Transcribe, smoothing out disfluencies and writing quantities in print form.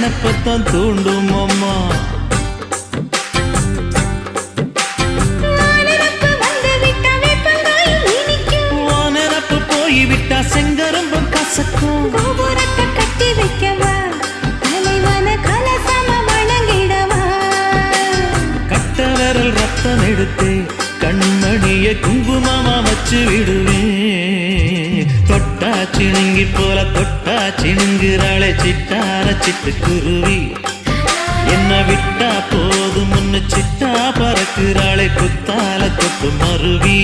நினப்பத்தான் தூண்டும் அம்மா. வானரப்பு போய்விட்டா செங்கரும்பும் கசக்கும். கோபுரத்தை கட்டி வைக்கவா தலைவன கலசம வணங்கிடவா. கட்ட விரல் ரத்தம் எடுத்து கண்மணிய குங்குமமா வச்சு விடுவேன். தொட்டா சிணுங்கி போல தொட்டா சிணுங்குறாளே சிட்டார சிட்டுக்குருவி. என்ன விட்டா போதும் முன்னு சிட்டா பறக்குறாளே குத்தால கொட்டு மருவி.